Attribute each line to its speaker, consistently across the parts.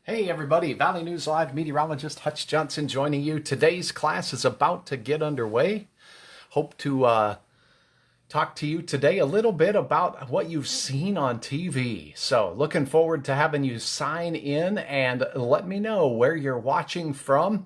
Speaker 1: Hey everybody, Valley News Live meteorologist Hutch Johnson joining you. Today's class is about to get underway. Hope to talk to you today a little bit about what you've seen on TV. So looking forward to having you sign in and let me know where you're watching from,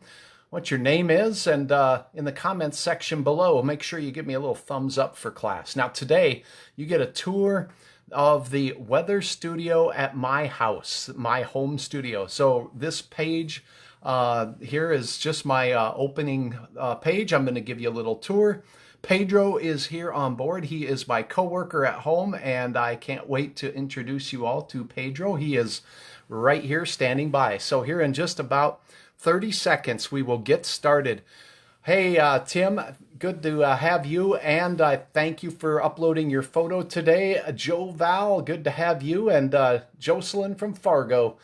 Speaker 1: what your name is, and in the comments section below, make sure you give me a little thumbs up for class. Now today you get a tour of the weather studio at my house, my home studio. So this page here is just my opening page. I'm going to give you a little tour. Pedro is here on board. He is my coworker at home, and I can't wait to introduce you all to Pedro. He is right here standing by. So here in just about 30 seconds, we will get started. Hey, Tim, good to have you, and I thank you for uploading your photo today. Joe Val, good to have you, and Jocelyn from Fargo,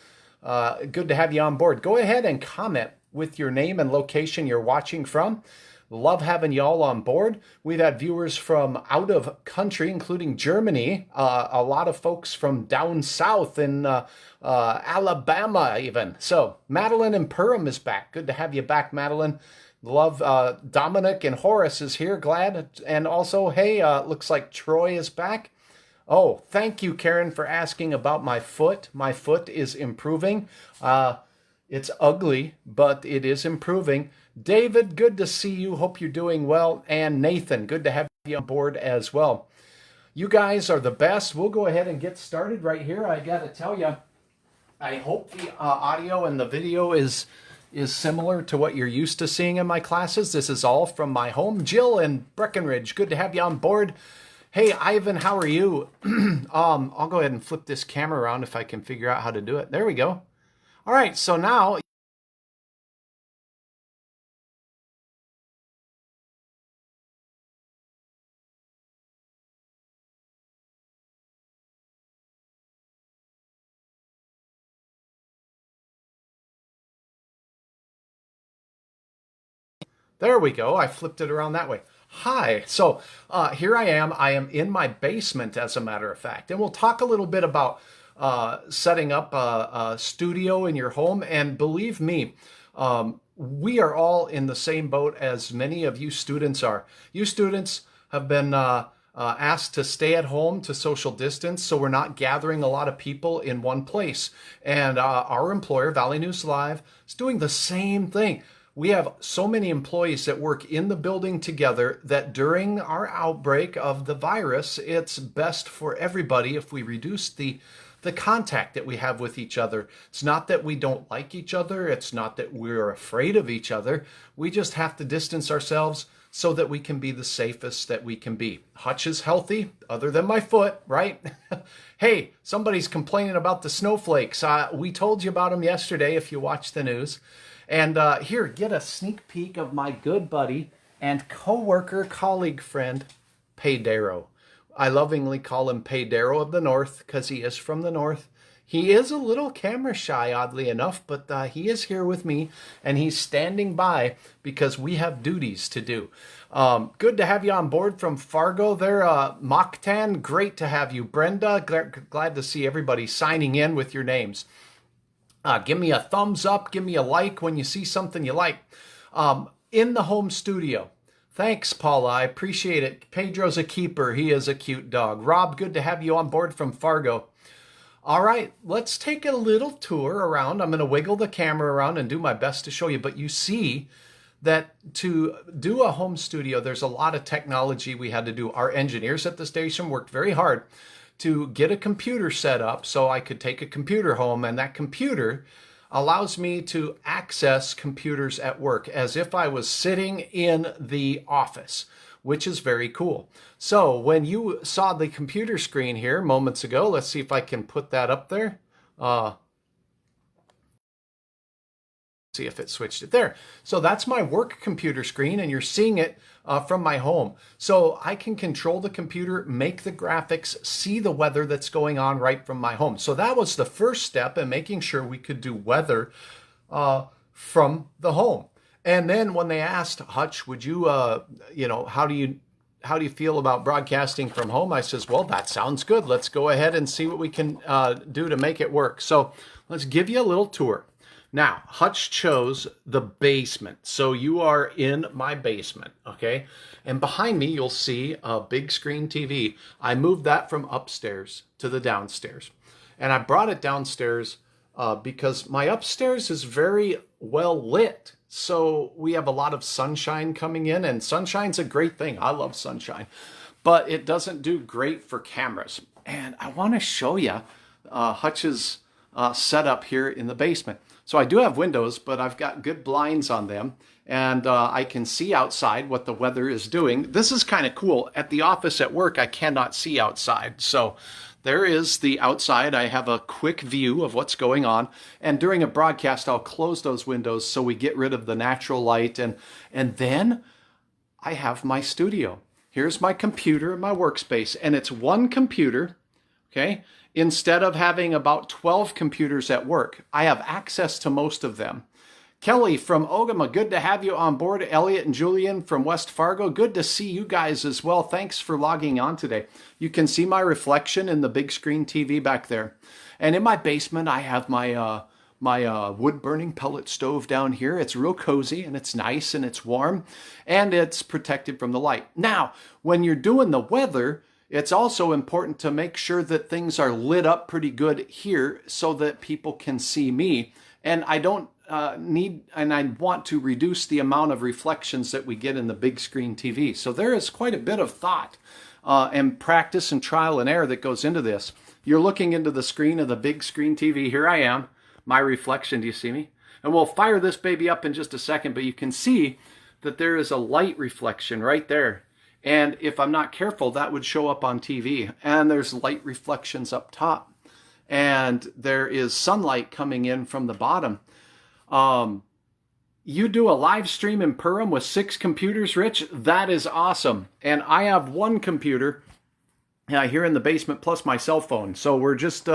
Speaker 1: good to have you on board. Go ahead and comment with your name and location you're watching from. Love having you all on board. We've had viewers from out of country, including Germany, a lot of folks from down south in Alabama even. So Madeline in Perham is back. Good to have you back, Madeline. Love Dominic and Horace is here. Glad. And also, hey, looks like Troy is back. Oh, thank you, Karen, for asking about my foot. My foot is improving. It's ugly, but it is improving. David, good to see you. Hope you're doing well. And Nathan, good to have you on board as well. You guys are the best. We'll go ahead and get started right here. I got to tell you, I hope the audio and the video is similar to what you're used to seeing in my classes. This is all from my home. Jill and Breckenridge, good to have you on board. Hey, Ivan, how are you? I'll go ahead and flip this camera around if I can figure out how to do it. There we go. All right, so now... There we go. I flipped it around that way. Hi. So here I am. I am in my basement, as a matter of fact. And we'll talk a little bit about setting up a studio in your home. And believe me, we are all in the same boat as many of you students are. You students have been asked to stay at home to social distance, so we're not gathering a lot of people in one place. And our employer, Valley News Live, is doing the same thing. We have so many employees that work in the building together that during our outbreak of the virus, it's best for everybody if we reduce the contact that we have with each other. It's not that we don't like each other. It's not that we're afraid of each other. We just have to distance ourselves so that we can be the safest that we can be. Hutch is healthy, other than my foot, right? Hey, somebody's complaining about the snowflakes. We told you about them yesterday if you watched the news. And here, get a sneak peek of my good buddy and co-worker, colleague, friend, Pedro. I lovingly call him Pedro of the North because he is from the North. He is a little camera shy, oddly enough, but he is here with me, and he's standing by because we have duties to do. Good to have you on board from Fargo there. Mokhtan, great to have you. Brenda, glad to see everybody signing in with your names. Give me a thumbs up, give me a like when you see something you like. In the home studio. Thanks, Paula. I appreciate it. Pedro's a keeper. He is a cute dog. Rob, good to have you on board from Fargo. All right, let's take a little tour around. I'm going to wiggle the camera around and do my best to show you. But you see that to do a home studio, there's a lot of technology we had to do. Our engineers at the station worked very hard to get a computer set up so I could take a computer home, and that computer allows me to access computers at work as if I was sitting in the office, which is very cool. So when you saw the computer screen here moments ago, let's see if I can put that up there. See if it switched it there. So that's my work computer screen, and you're seeing it from my home. So I can control the computer, make the graphics, see the weather that's going on right from my home. So that was the first step in making sure we could do weather from the home. And then when they asked, Hutch, would you, how do you how do you feel about broadcasting from home? I says, well, that sounds good. Let's go ahead and see what we can do to make it work. So let's give you a little tour. Now, Hutch chose the basement. So you are in my basement, okay? And behind me, you'll see a big screen TV. I moved that from upstairs to the downstairs. And I brought it downstairs because my upstairs is very well lit. So we have a lot of sunshine coming in, and sunshine's a great thing. I love sunshine, but it doesn't do great for cameras. And I want to show you Hutch's setup here in the basement. So I do have windows, but I've got good blinds on them, and I can see outside what the weather is doing. This is kind of cool. At the office at work, I cannot see outside. So there is the outside. I have a quick view of what's going on. And during a broadcast, I'll close those windows so we get rid of the natural light. And then I have my studio. Here's my computer and my workspace. And it's one computer, okay? Instead of having about 12 computers at work, I have access to most of them. Kelly from Ogama, good to have you on board. Elliot and Julian from West Fargo, good to see you guys as well. Thanks for logging on today. You can see my reflection in the big screen TV back there. And in my basement, I have my wood-burning pellet stove down here. It's real cozy, and it's nice, and it's warm, and it's protected from the light. Now, when you're doing the weather, it's also important to make sure that things are lit up pretty good here so that people can see me. And I don't I want to reduce the amount of reflections that we get in the big screen TV. So there is quite a bit of thought and practice and trial and error that goes into this. You're looking into the screen of the big screen TV. Here I am, my reflection. Do you see me? And we'll fire this baby up in just a second, but you can see that there is a light reflection right there. And if I'm not careful, that would show up on TV. And there's light reflections up top. And there is sunlight coming in from the bottom. You do a live stream in Purim with 6 computers, Rich? That is awesome. And I have one computer here in the basement plus my cell phone. So we're just,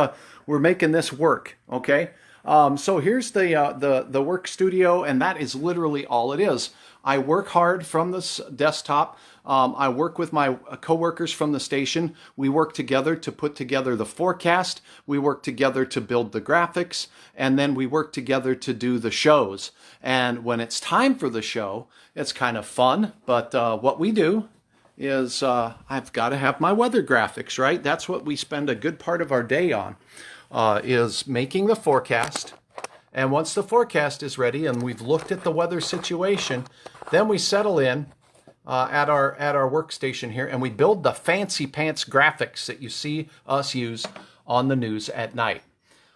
Speaker 1: we're making this work, okay? So here's the work studio, and that is literally all it is. I work hard from this desktop. I work with my coworkers from the station. We work together to put together the forecast. We work together to build the graphics, and then we work together to do the shows. And when it's time for the show, it's kind of fun. But what we do is I've got to have my weather graphics, right? That's what we spend a good part of our day on, is making the forecast. And once the forecast is ready and we've looked at the weather situation, then we settle in at our workstation here, and we build the fancy pants graphics that you see us use on the news at night.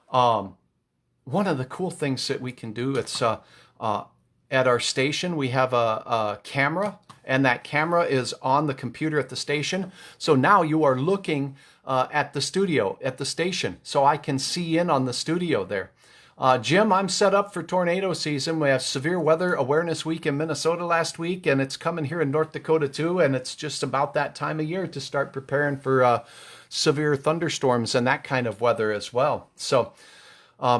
Speaker 1: One of the cool things that we can do, it's at our station, we have a camera, and that camera is on the computer at the station. So now you are looking at the studio, at the station, so I can see in on the studio there. Jim, I'm set up for tornado season. We have severe weather awareness week in Minnesota last week, and it's coming here in North Dakota too, and it's just about that time of year to start preparing for severe thunderstorms and that kind of weather as well. So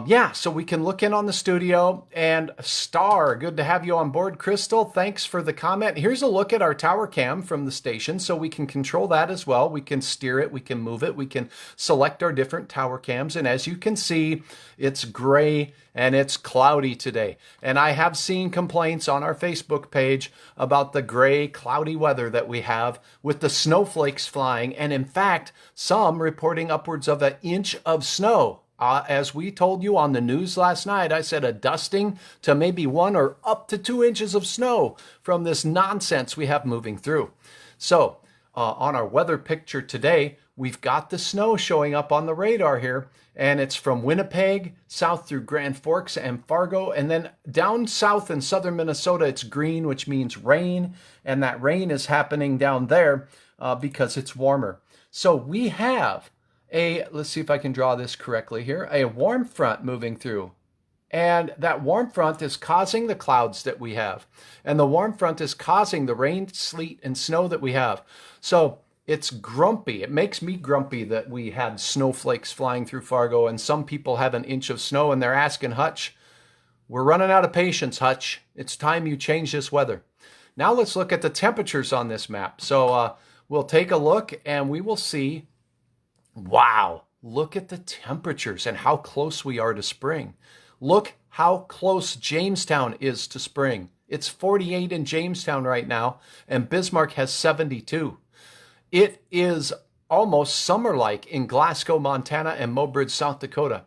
Speaker 1: yeah, so we can look in on the studio. And Star, good to have you on board. Crystal, thanks for the comment. Here's a look at our tower cam from the station, so we can control that as well. We can steer it, we can move it, we can select our different tower cams. And as you can see, it's gray and it's cloudy today. And I have seen complaints on our Facebook page about the gray, cloudy weather that we have with the snowflakes flying. And in fact, some reporting upwards of 1 inch of snow. As we told you on the news last night, I said a dusting to maybe 1 or up to 2 inches of snow from this nonsense we have moving through. So on our weather picture today, we've got the snow showing up on the radar here, and it's from Winnipeg south through Grand Forks and Fargo, and then down south in southern Minnesota, it's green, which means rain, and that rain is happening down there because it's warmer. So we have let's see if I can draw this correctly here, a warm front moving through. And that warm front is causing the clouds that we have. And the warm front is causing the rain, sleet, and snow that we have. So it's grumpy. It makes me grumpy that we had snowflakes flying through Fargo, and some people have 1 inch of snow, and they're asking Hutch, we're running out of patience, Hutch. It's time you change this weather. Now let's look at the temperatures on this map. So we'll take a look and we will see, wow, look at the temperatures and how close we are to spring. Look how close Jamestown is to spring. It's 48 in Jamestown right now, and Bismarck has 72. It is almost summer-like in Glasgow, Montana, and Mobridge, South Dakota.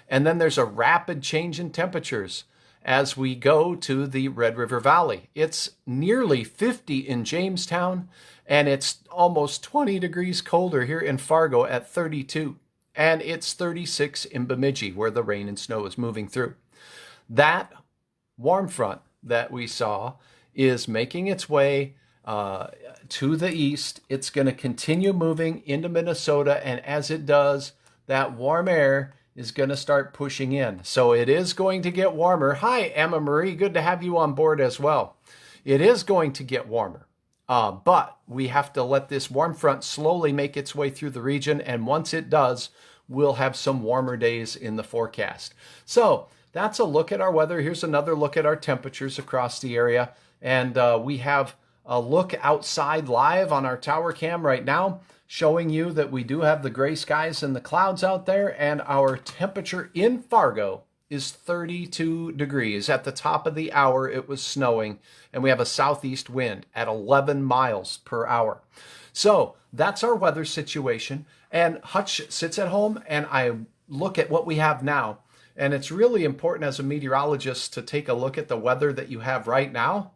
Speaker 1: And then there's a rapid change in temperatures as we go to the Red River Valley. It's nearly 50 in Jamestown, and it's almost 20 degrees colder here in Fargo at 32. And it's 36 in Bemidji, where the rain and snow is moving through. That warm front that we saw is making its way to the east. It's going to continue moving into Minnesota, and as it does, that warm air is going to start pushing in. So it is going to get warmer. Hi, Emma Marie. Good to have you on board as well. It is going to get warmer, but we have to let this warm front slowly make its way through the region, and once it does, we'll have some warmer days in the forecast. So that's a look at our weather. Here's another look at our temperatures across the area, and we have a look outside live on our tower cam right now, showing you that we do have the gray skies and the clouds out there, and our temperature in Fargo is 32 degrees. At the top of the hour, it was snowing, and we have a southeast wind at 11 miles per hour. So that's our weather situation, and Hutch sits at home, and I look at what we have now, and it's really important as a meteorologist to take a look at the weather that you have right now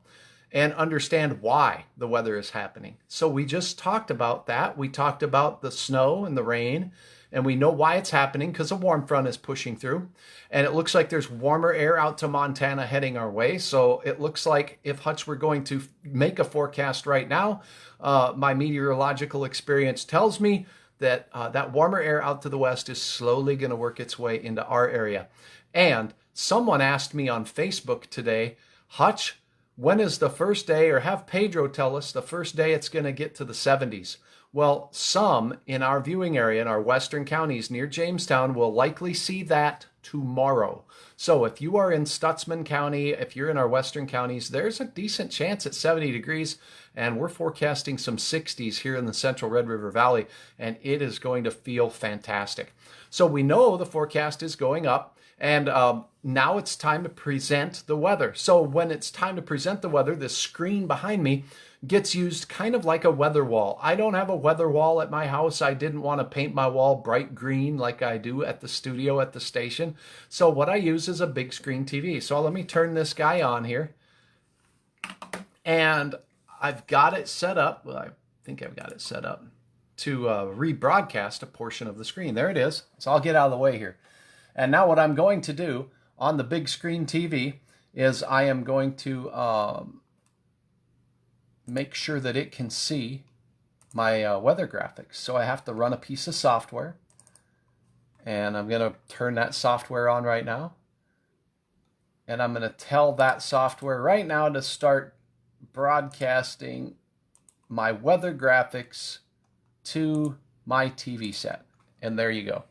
Speaker 1: and understand why the weather is happening. So we just talked about that. We talked about the snow and the rain, and we know why it's happening because a warm front is pushing through. And it looks like there's warmer air out to Montana heading our way. So it looks like if Hutch were going to make a forecast right now, my meteorological experience tells me that that warmer air out to the west is slowly going to work its way into our area. And someone asked me on Facebook today, Hutch, when is the first day, or have Pedro tell us the first day it's going to get to the 70s? Well, some in our viewing area, in our western counties near Jamestown, will likely see that tomorrow. So if you are in Stutzman County, if you're in our western counties, there's a decent chance at 70 degrees, and we're forecasting some 60s here in the central Red River Valley, and it is going to feel fantastic. So we know the forecast is going up, and now it's time to present the weather. So when it's time to present the weather, this screen behind me gets used kind of like a weather wall. I don't have a weather wall at my house. I didn't want to paint my wall bright green like I do at the studio at the station. So what I use is a big screen TV. So let me turn this guy on here. And I've got it set up. Well, I think I've got it set up to rebroadcast a portion of the screen. There it is. So I'll get out of the way here. And now what I'm going to do on the big screen TV is I am going to make sure that it can see my weather graphics. So I have to run a piece of software, and I'm going to turn that software on right now. And I'm going to tell that software right now to start broadcasting my weather graphics to my TV set. And there you go.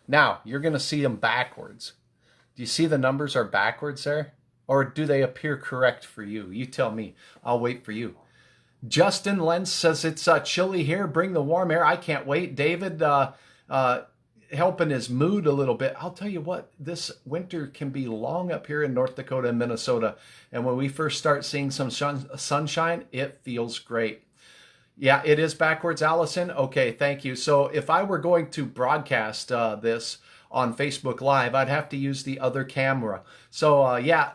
Speaker 1: Now, you're going to see them backwards. Do you see the numbers are backwards there? Or do they appear correct for you? You tell me. I'll wait for you. Justin Lentz says it's chilly here. Bring the warm air. I can't wait. David helping his mood a little bit. I'll tell you what, this winter can be long up here in North Dakota and Minnesota. And when we first start seeing some sunshine, it feels great. Yeah, it is backwards, Allison. Okay, thank you. So if I were going to broadcast this on Facebook Live, I'd have to use the other camera. So yeah,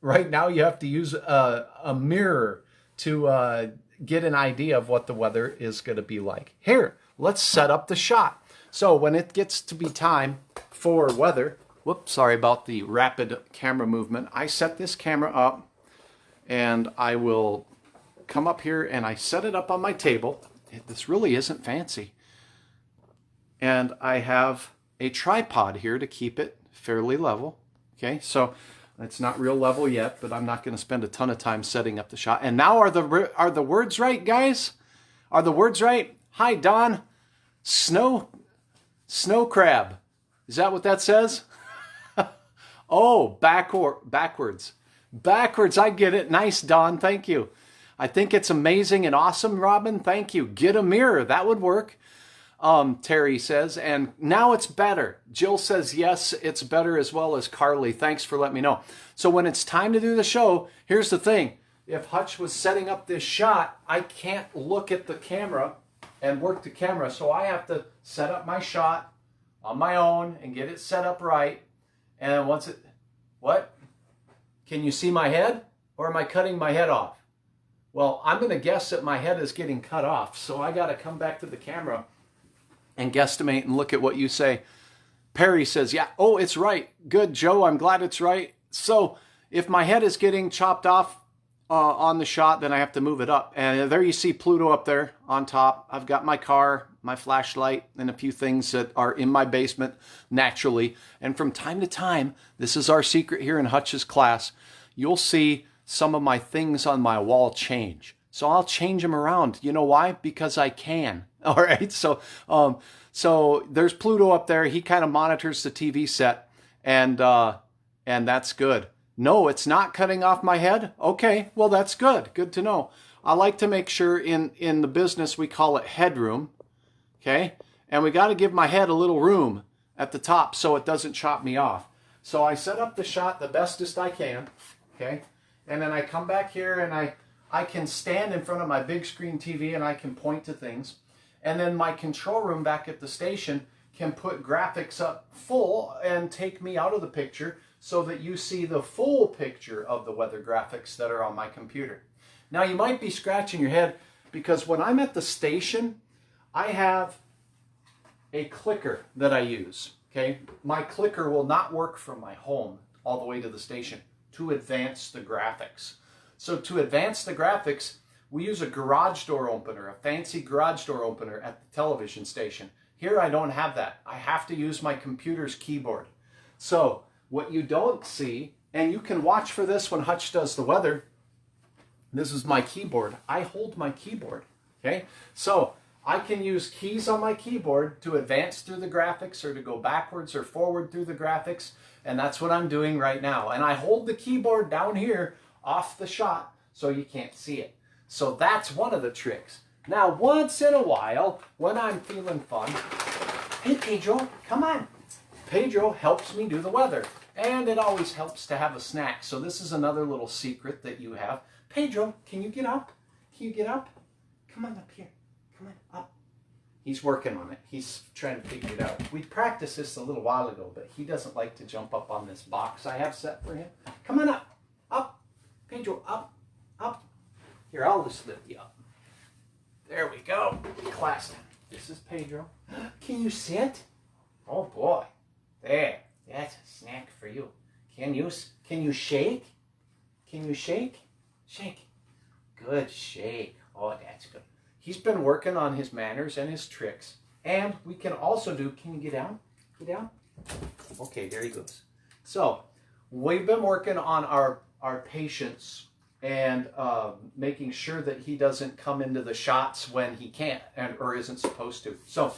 Speaker 1: right now you have to use a mirror to get an idea of what the weather is going to be like. Here, let's set up the shot. So when it gets to be time for weather, whoops, sorry about the rapid camera movement. I set this camera up, and I will come up here and I set it up on my table. This really isn't fancy. And I have a tripod here to keep it fairly level. Okay, so it's not real level yet, but I'm not going to spend a ton of time setting up the shot. And now are the words right, guys? Are the words right? Hi, Don. Snow crab. Is that what that says? Oh, backwards. Backwards, I get it. Nice, Don. Thank you. I think it's amazing and awesome, Robin. Thank you. Get a mirror. That would work. Terry says, and now it's better. Jill says, yes, it's better, as well as Carly. Thanks for letting me know. So when it's time to do the show, here's the thing. If Hutch was setting up this shot, I can't look at the camera and work the camera. So I have to set up my shot on my own and get it set up right. And once it, what? Can you see my head? Or am I cutting my head off? Well, I'm going to guess that my head is getting cut off. So I got to come back to the camera and guesstimate and look at what you say. Perry says, yeah, oh, it's right. Good, Joe, I'm glad it's right. So if my head is getting chopped off on the shot, then I have to move it up. And there you see Pluto up there on top. I've got my car, my flashlight, and a few things that are in my basement naturally. And from time to time, this is our secret here in Hutch's class, you'll see some of my things on my wall change. So I'll change them around. You know why? Because I can. All right. So there's Pluto up there. He kind of monitors the TV set, and that's good. No, it's not cutting off my head. Okay. Well, that's good. Good to know. I like to make sure in the business we call it headroom. Okay. And we got to give my head a little room at the top so it doesn't chop me off. So I set up the shot the bestest I can. Okay. And then I come back here and I can stand in front of my big screen TV and I can point to things. And then my control room back at the station can put graphics up full and take me out of the picture so that you see the full picture of the weather graphics that are on my computer. Now you might be scratching your head because when I'm at the station, I have a clicker that I use. Okay, my clicker will not work from my home all the way to the station to advance the graphics. So to advance the graphics, we use a garage door opener, a fancy garage door opener at the television station. Here I don't have that. I have to use my computer's keyboard. So what you don't see, and you can watch for this when Hutch does the weather, this is my keyboard. I hold my keyboard, okay? So I can use keys on my keyboard to advance through the graphics or to go backwards or forward through the graphics, and that's what I'm doing right now. And I hold the keyboard down here off the shot so you can't see it. So that's one of the tricks. Now, once in a while, when I'm feeling fun, hey, Pedro, come on. Pedro helps me do the weather. And it always helps to have a snack. So this is another little secret that you have. Pedro, can you get up? Can you get up? Come on up here. Come on up. He's working on it. He's trying to figure it out. We practiced this a little while ago, but he doesn't like to jump up on this box I have set for him. Come on up. Up. Pedro, up. Up. Here, I'll just lift you up. There we go. Class time. This is Pedro. Can you sit? Oh boy. There. That's a snack for you. Can you shake? Can you shake? Shake. Good shake. Oh, that's good. He's been working on his manners and his tricks. And we can also do, can you get down? Get down? Okay, there he goes. So, we've been working on our patience and making sure that he doesn't come into the shots when he can't or isn't supposed to. So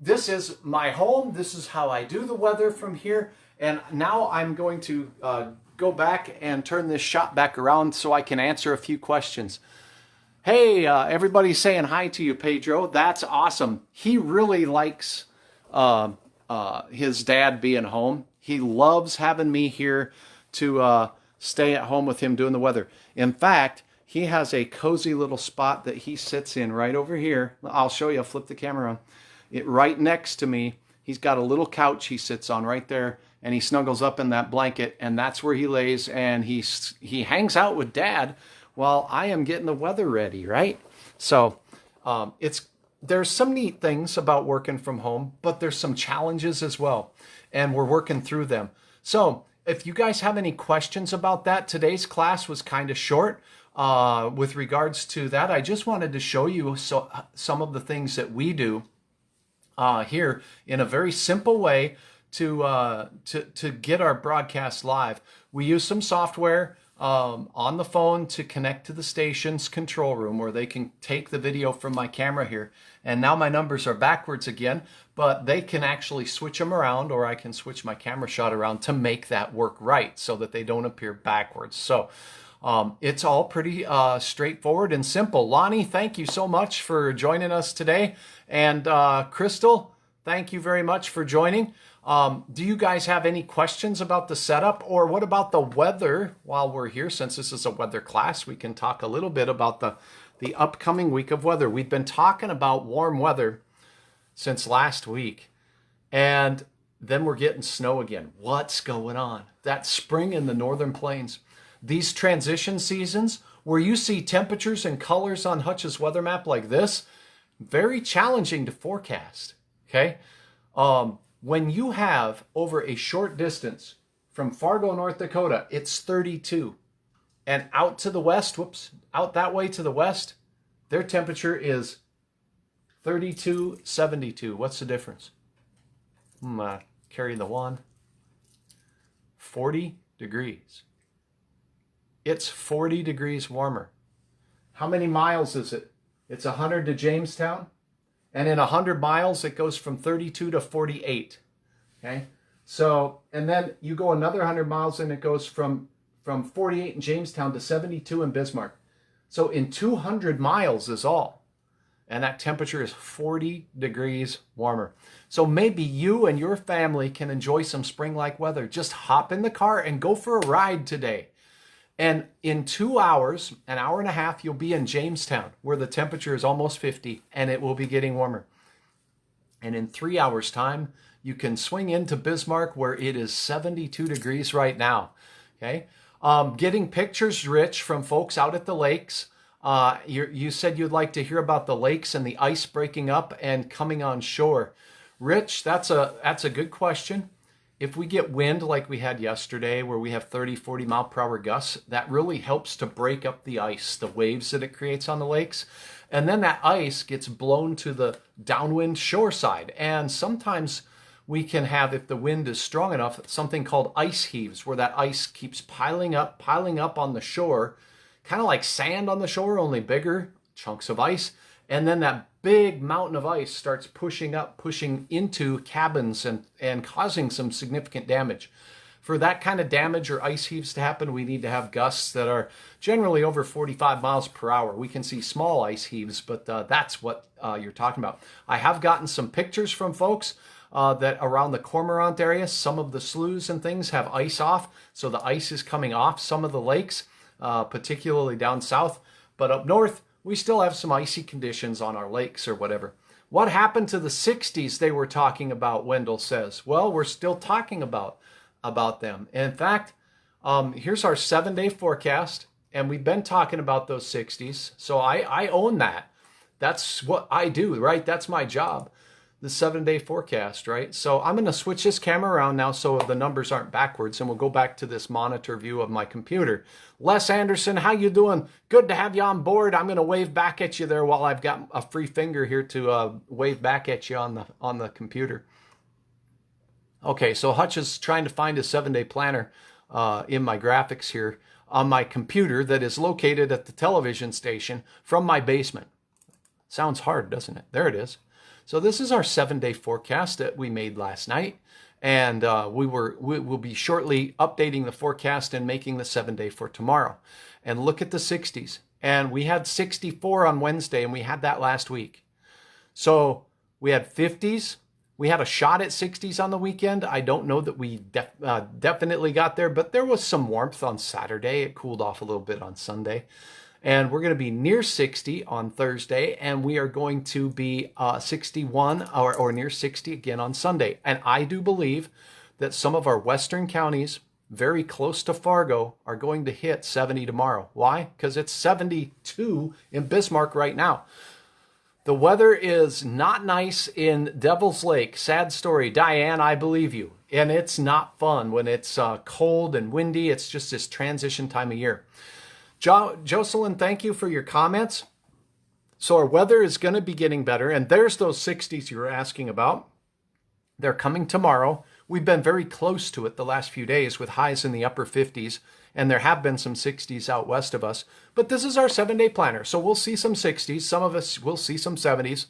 Speaker 1: this is my home. This is how I do the weather from here. And now I'm going to go back and turn this shot back around so I can answer a few questions. Hey, everybody's saying hi to you, Pedro. That's awesome. He really likes his dad being home. He loves having me here to stay at home with him doing the weather. In fact, he has a cozy little spot that he sits in right over here. I'll show you. I'll flip the camera on. Right next to me, he's got a little couch he sits on right there, and he snuggles up in that blanket, and that's where he lays, and he hangs out with Dad while I am getting the weather ready, right? So there's some neat things about working from home, but there's some challenges as well, and we're working through them. So if you guys have any questions about that, today's class was kind of short with regards to that. I just wanted to show you some of the things that we do here in a very simple way to get our broadcast live. We use some software on the phone to connect to the station's control room where they can take the video from my camera here. And now my numbers are backwards again, but they can actually switch them around, or I can switch my camera shot around to make that work right so that they don't appear backwards. So It's all pretty straightforward and simple. Lonnie, thank you so much for joining us today. And Crystal, thank you very much for joining. Do you guys have any questions about the setup, or what about the weather while we're here? Since this is a weather class, we can talk a little bit about the upcoming week of weather. We've been talking about warm weather since last week, and then we're getting snow again. What's going on? That spring in the northern plains. These transition seasons where you see temperatures and colors on Hutch's weather map like this, very challenging to forecast, okay? When you have over a short distance from Fargo, North Dakota, it's 32. And out to the west, out that way to the west, their temperature is 32, 72. What's the difference? Carry the one. 40 degrees. It's 40 degrees warmer. How many miles is it? It's 100 to Jamestown. And in 100 miles, it goes from 32 to 48. Okay? So, and then you go another 100 miles and it goes from 48 in Jamestown to 72 in Bismarck. So in 200 miles is all. And that temperature is 40 degrees warmer. So maybe you and your family can enjoy some spring-like weather. Just hop in the car and go for a ride today. And in 2 hours, an hour and a half, you'll be in Jamestown, where the temperature is almost 50, and it will be getting warmer. And in 3 hours' time, you can swing into Bismarck, where it is 72 degrees right now. Okay, getting pictures, Rich, from folks out at the lakes. You said you'd like to hear about the lakes and the ice breaking up and coming on shore. Rich, that's a good question. If we get wind like we had yesterday, where we have 30, 40 mile per hour gusts, that really helps to break up the ice, the waves that it creates on the lakes. And then that ice gets blown to the downwind shore side. And sometimes we can have, if the wind is strong enough, something called ice heaves, where that ice keeps piling up on the shore, kind of like sand on the shore, only bigger chunks of ice. And then that big mountain of ice starts pushing into cabins and causing some significant damage. For that kind of damage or ice heaves to happen, we need to have gusts that are generally over 45 miles per hour. We can see small ice heaves, but that's what you're talking about. I have gotten some pictures from folks that around the Cormorant area, some of the sloughs and things have ice off. So the ice is coming off some of the lakes, particularly down south. But up north, we still have some icy conditions on our lakes or whatever. What happened to the 60s they were talking about, Wendell says? Well, we're still talking about them. In fact, here's our 7-day forecast, and we've been talking about those 60s. So I own that. That's what I do, right? That's my job, the 7-day forecast, right? So I'm going to switch this camera around now so the numbers aren't backwards, and we'll go back to this monitor view of my computer. Les Anderson, how you doing? Good to have you on board. I'm going to wave back at you there while I've got a free finger here to wave back at you on the computer. Okay, so Hutch is trying to find a 7-day planner in my graphics here on my computer that is located at the television station from my basement. Sounds hard, doesn't it? There it is. So this is our 7-day forecast that we made last night. And we will be shortly updating the forecast and making the 7-day for tomorrow. And look at the 60s. And we had 64 on Wednesday, and we had that last week. So we had 50s. We had a shot at 60s on the weekend. I don't know that we definitely got there, but there was some warmth on Saturday. It cooled off a little bit on Sunday. And we're going to be near 60 on Thursday, and we are going to be 61 or near 60 again on Sunday. And I do believe that some of our western counties, very close to Fargo, are going to hit 70 tomorrow. Why? Because it's 72 in Bismarck right now. The weather is not nice in Devil's Lake. Sad story. Diane, I believe you. And it's not fun when it's cold and windy. It's just this transition time of year. Jocelyn, thank you for your comments. So our weather is going to be getting better. And there's those 60s you were asking about. They're coming tomorrow. We've been very close to it the last few days with highs in the upper 50s. And there have been some 60s out west of us. But this is our 7-day planner. So we'll see some 60s. Some of us will see some 70s.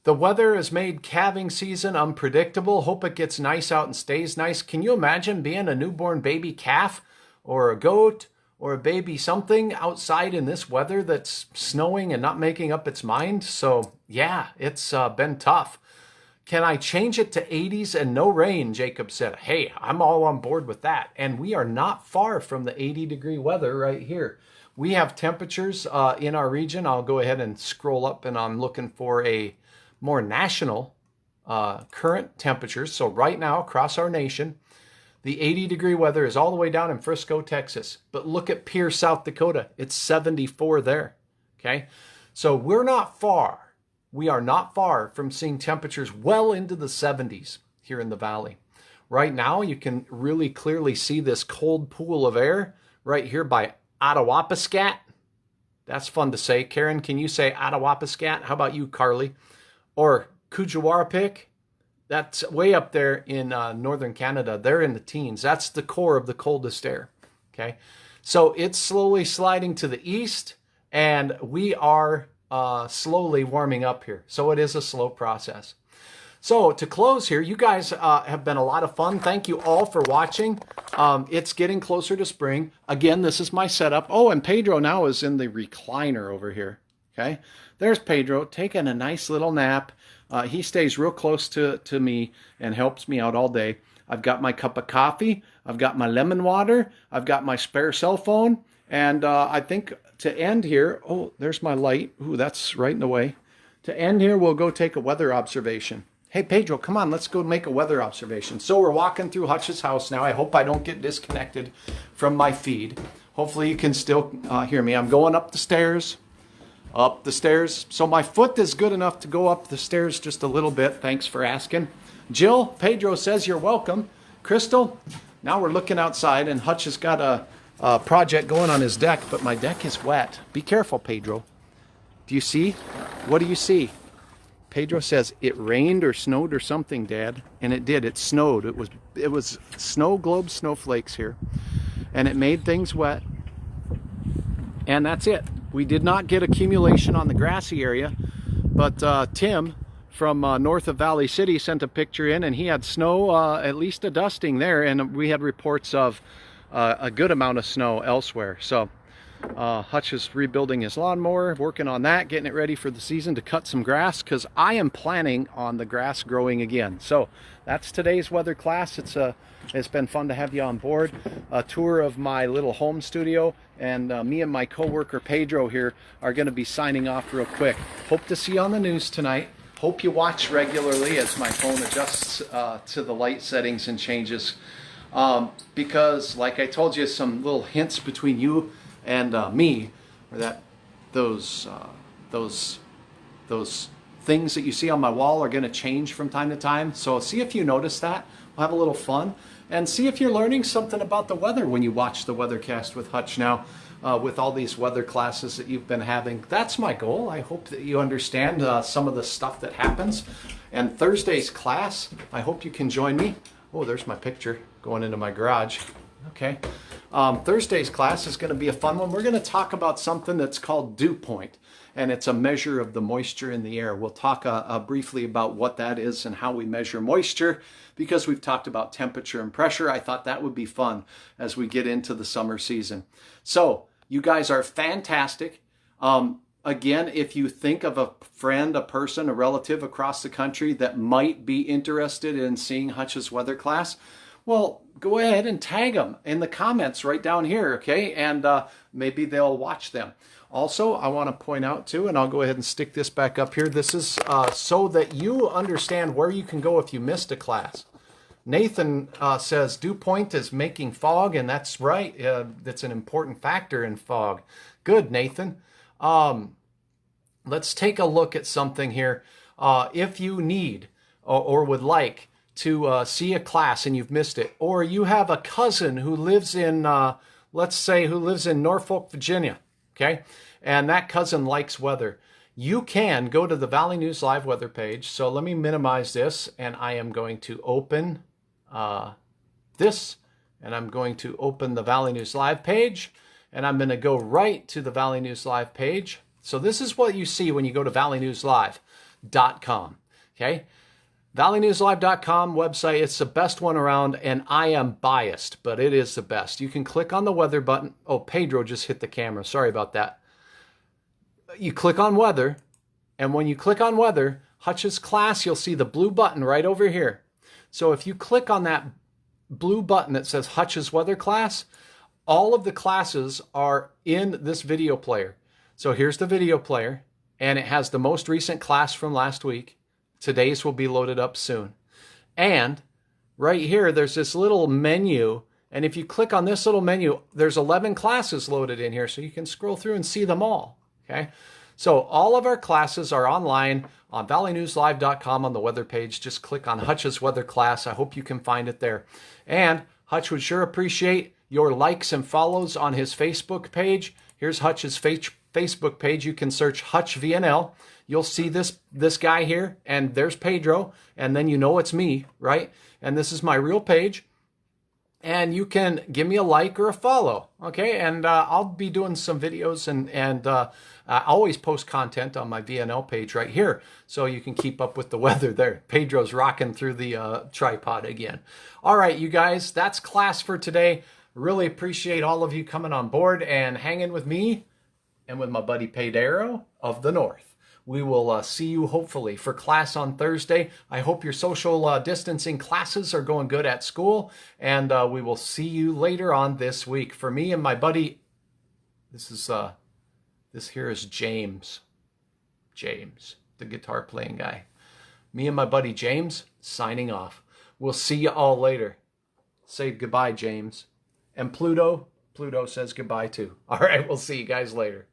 Speaker 1: The weather has made calving season unpredictable. Hope it gets nice out and stays nice. Can you imagine being a newborn baby calf or a goat or a baby something outside in this weather that's snowing and not making up its mind. So yeah, it's been tough. Can I change it to 80s and no rain? Jacob said. Hey, I'm all on board with that. And we are not far from the 80-degree weather right here. We have temperatures in our region. I'll go ahead and scroll up, and I'm looking for a more national current temperatures. So right now across our nation, the 80-degree weather is all the way down in Frisco, Texas. But look at Pierce, South Dakota. It's 74 there. Okay. So we're not far. We are not far from seeing temperatures well into the 70s here in the valley. Right now, you can really clearly see this cold pool of air right here by Attawapiskat. That's fun to say. Karen, can you say Attawapiskat? How about you, Carly? Or Kujawarapik? That's way up there in northern Canada. They're in the teens. That's the core of the coldest air. Okay, so it's slowly sliding to the east, and we are slowly warming up here. So it is a slow process. So to close here, you guys have been a lot of fun. Thank you all for watching. It's getting closer to spring. Again, this is my setup. Oh, and Pedro now is in the recliner over here. Okay, there's Pedro taking a nice little nap. He stays real close to me and helps me out all day. I've got my cup of coffee. I've got my lemon water. I've got my spare cell phone. And I think to end here, oh, there's my light. Ooh, that's right in the way. To end here, we'll go take a weather observation. Hey, Pedro, come on, let's go make a weather observation. So we're walking through Hutch's house now. I hope I don't get disconnected from my feed. Hopefully you can still hear me. I'm going up the stairs. Up the stairs. So my foot is good enough to go up the stairs just a little bit. Thanks for asking. Jill, Pedro says you're welcome. Crystal, now we're looking outside, and Hutch has got a project going on his deck, but my deck is wet. Be careful, Pedro. Do you see? What do you see? Pedro says it rained or snowed or something, Dad. And it did. It snowed. It was snow globe snowflakes here. And it made things wet. And that's it. We did not get accumulation on the grassy area, but Tim from north of Valley City sent a picture in, and he had snow, at least a dusting there, and we had reports of a good amount of snow elsewhere. So Hutch is rebuilding his lawnmower, working on that, getting it ready for the season to cut some grass, because I am planning on the grass growing again. So that's today's weather class. It's been fun to have you on board. A tour of my little home studio, and me and my co-worker Pedro here are going to be signing off real quick. Hope to see you on the news tonight. Hope you watch regularly as my phone adjusts to the light settings and changes. Because, like I told you, some little hints between you and me are that those things that you see on my wall are going to change from time to time. So see if you notice that. We'll have a little fun. And see if you're learning something about the weather when you watch the Weathercast with Hutch now, with all these weather classes that you've been having. That's my goal. I hope that you understand some of the stuff that happens. And Thursday's class, I hope you can join me. Oh, there's my picture going into my garage. Okay. Thursday's class is going to be a fun one. We're going to talk about something that's called dew point, and it's a measure of the moisture in the air. We'll talk briefly about what that is and how we measure moisture, because we've talked about temperature and pressure. I thought that would be fun as we get into the summer season. So you guys are fantastic. Again, if you think of a friend, a person, a relative across the country that might be interested in seeing Hutch's weather class, well, go ahead and tag them in the comments right down here, okay? And maybe they'll watch them. Also, I want to point out too, and I'll go ahead and stick this back up here. This is so that you understand where you can go if you missed a class. Nathan says dew point is making fog, and that's right. That's an important factor in fog. Good, Nathan. Let's take a look at something here. If you need or would like to see a class and you've missed it, or you have a cousin who lives in, let's say, who lives in Norfolk, Virginia, okay, and that cousin likes weather, you can go to the Valley News Live weather page. So let me minimize this, and I am going to open this, and I'm going to open the Valley News Live page, and I'm going to go right to the Valley News Live page. So this is what you see when you go to valleynewslive.com, okay? valleynewslive.com website. It's the best one around, and I am biased, but it is the best. You can click on the weather button. Oh, Pedro just hit the camera. Sorry about that. You click on weather, and when you click on weather, Hutch's class, you'll see the blue button right over here. So if you click on that blue button that says Hutch's weather class, all of the classes are in this video player. So here's the video player, and it has the most recent class from last week. Today's will be loaded up soon. And right here, there's this little menu. And if you click on this little menu, there's 11 classes loaded in here. So you can scroll through and see them all. Okay. So all of our classes are online on valleynewslive.com on the weather page. Just click on Hutch's weather class. I hope you can find it there. And Hutch would sure appreciate your likes and follows on his Facebook page. Here's Hutch's Facebook page. You can search Hutch VNL. You'll see this guy here, and there's Pedro, and then you know it's me, right? And this is my real page. And you can give me a like or a follow, okay? And I'll be doing some videos, and I always post content on my VNL page right here, so you can keep up with the weather there. Pedro's rocking through the tripod again. All right, you guys, that's class for today. Really appreciate all of you coming on board and hanging with me and with my buddy Pedro of the North. We will see you hopefully for class on Thursday. I hope your social distancing classes are going good at school, and we will see you later on this week. For me and my buddy, this here is James, the guitar playing guy. Me and my buddy James signing off. We'll see you all later. Say goodbye, James. And Pluto says goodbye too. All right, we'll see you guys later.